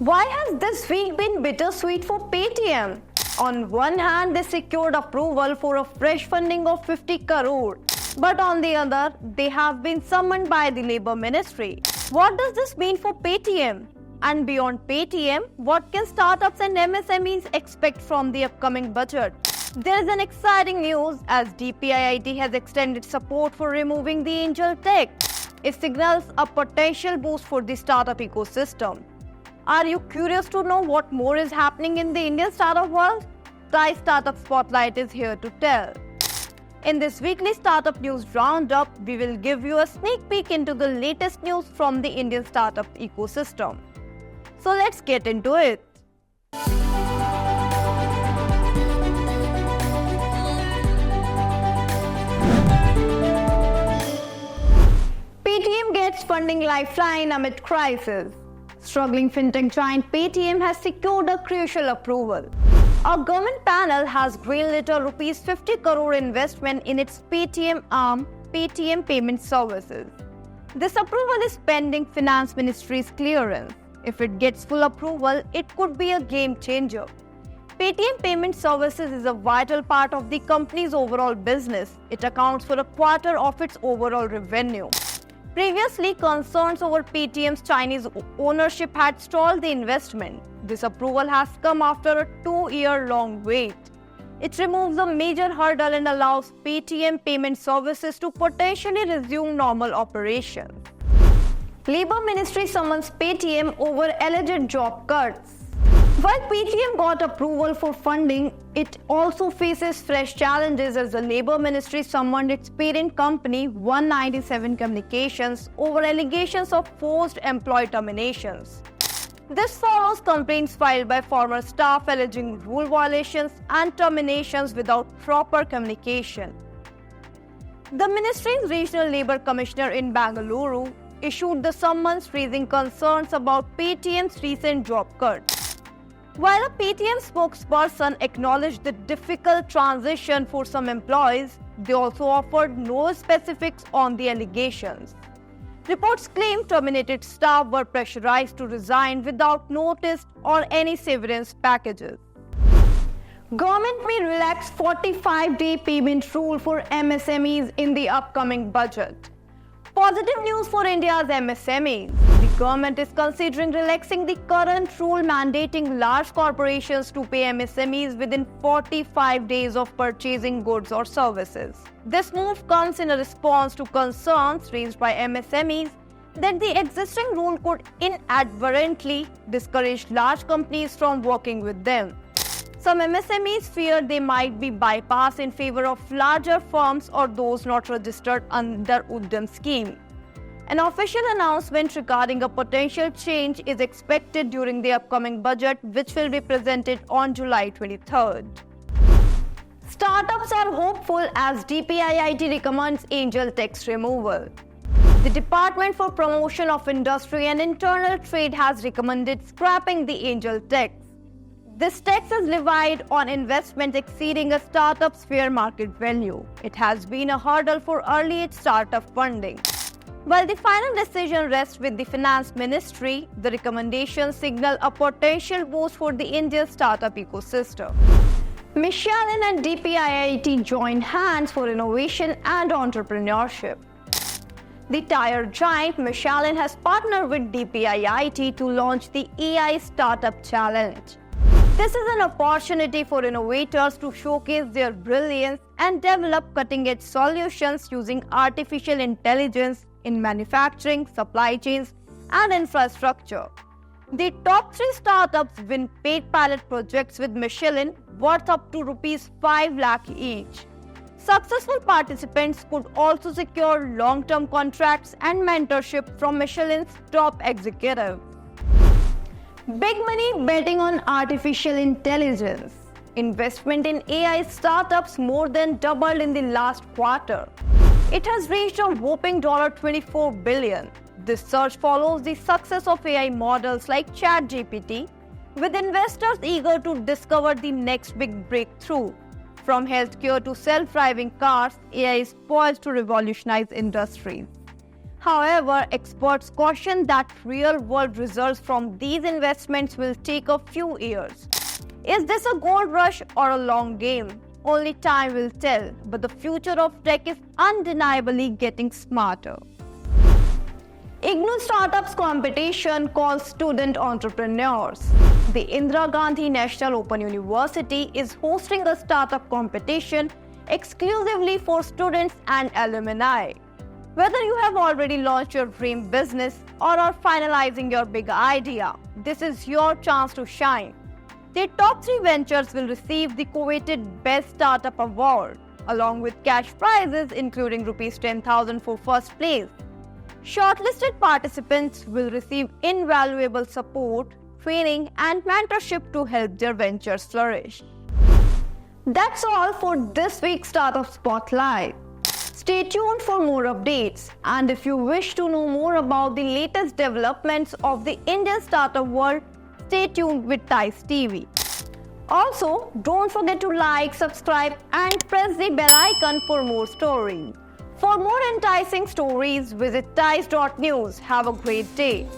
Why has this week been bittersweet for Paytm? On one hand, they secured approval for a fresh funding of 50 crore. But on the other, they have been summoned by the Labour Ministry. What does this mean for Paytm? And beyond Paytm, what can startups and MSMEs expect from the upcoming budget? There is an exciting news as DPIIT has extended support for removing the angel tax. It signals a potential boost for the startup ecosystem. Are you curious to know what more is happening in the Indian startup world? TRAI Startup Spotlight is here to tell. In this weekly startup news roundup, we will give you a sneak peek into the latest news from the Indian startup ecosystem. So let's get into it. Paytm gets funding lifeline amid crisis. Struggling fintech giant Paytm has secured a crucial approval. A government panel has greenlit a rupees 50 crore investment in its Paytm arm, Paytm Payment Services. This approval is pending Finance Ministry's clearance. If it gets full approval, it could be a game changer. Paytm Payment Services is a vital part of the company's overall business. It accounts for a quarter of its overall revenue. Previously, concerns over Paytm's Chinese ownership had stalled the investment. This approval has come after a 2-year-long wait. It removes a major hurdle and allows Paytm Payment Services to potentially resume normal operations. Labour Ministry summons Paytm over alleged job cuts. While Paytm got approval for funding, it also faces fresh challenges as the Labour Ministry summoned its parent company 197 Communications over allegations of forced employee terminations. This follows complaints filed by former staff alleging rule violations and terminations without proper communication. The ministry's Regional Labour Commissioner in Bengaluru issued the summons raising concerns about Paytm's recent job cuts. While a Paytm spokesperson acknowledged the difficult transition for some employees, they also offered no specifics on the allegations. Reports claim terminated staff were pressurized to resign without notice or any severance packages. Government may relax 45-day payment rule for MSMEs in the upcoming budget. Positive news for India's MSMEs. The government is considering relaxing the current rule mandating large corporations to pay MSMEs within 45 days of purchasing goods or services. This move comes in a response to concerns raised by MSMEs that the existing rule could inadvertently discourage large companies from working with them. Some MSMEs fear they might be bypassed in favor of larger firms or those not registered under Udyam scheme. An official announcement regarding a potential change is expected during the upcoming budget, which will be presented on July 23rd. Startups are hopeful as DPIIT recommends angel tax removal. The Department for Promotion of Industry and Internal Trade has recommended scrapping the angel tax. This tax is levied on investments exceeding a startup's fair market value. It has been a hurdle for early-stage startup funding. While the final decision rests with the Finance Ministry, the recommendations signal a potential boost for the Indian startup ecosystem. Michelin and DPIIT join hands for innovation and entrepreneurship. The tire giant Michelin has partnered with DPIIT to launch the AI Startup Challenge. This is an opportunity for innovators to showcase their brilliance and develop cutting-edge solutions using artificial intelligence in manufacturing, supply chains, and infrastructure. The top 3 startups win paid pilot projects with Michelin worth up to rupees 5 lakh each. Successful participants could also secure long-term contracts and mentorship from Michelin's top executives. Big money betting on artificial intelligence. Investment in AI startups more than doubled in the last quarter. It has reached a whopping $24 billion. This surge follows the success of AI models like ChatGPT, with investors eager to discover the next big breakthrough. From healthcare to self-driving cars, AI is poised to revolutionize industries. However, experts caution that real-world results from these investments will take a few years. Is this a gold rush or a long game? Only time will tell, but the future of tech is undeniably getting smarter. IGNOU Startups Competition calls student entrepreneurs. The Indira Gandhi National Open University is hosting a startup competition exclusively for students and alumni. Whether you have already launched your dream business or are finalizing your big idea, this is your chance to shine. The top 3 ventures will receive the coveted Best Startup Award, along with cash prizes including Rs 10,000 for first place. Shortlisted participants will receive invaluable support, training, and mentorship to help their ventures flourish. That's all for this week's Startup Spotlight. Stay tuned for more updates, and if you wish to know more about the latest developments of the Indian startup world, stay tuned with TICE TV. Also, don't forget to like, subscribe, and press the bell icon for more stories. For more enticing stories, visit tice.news. Have a great day.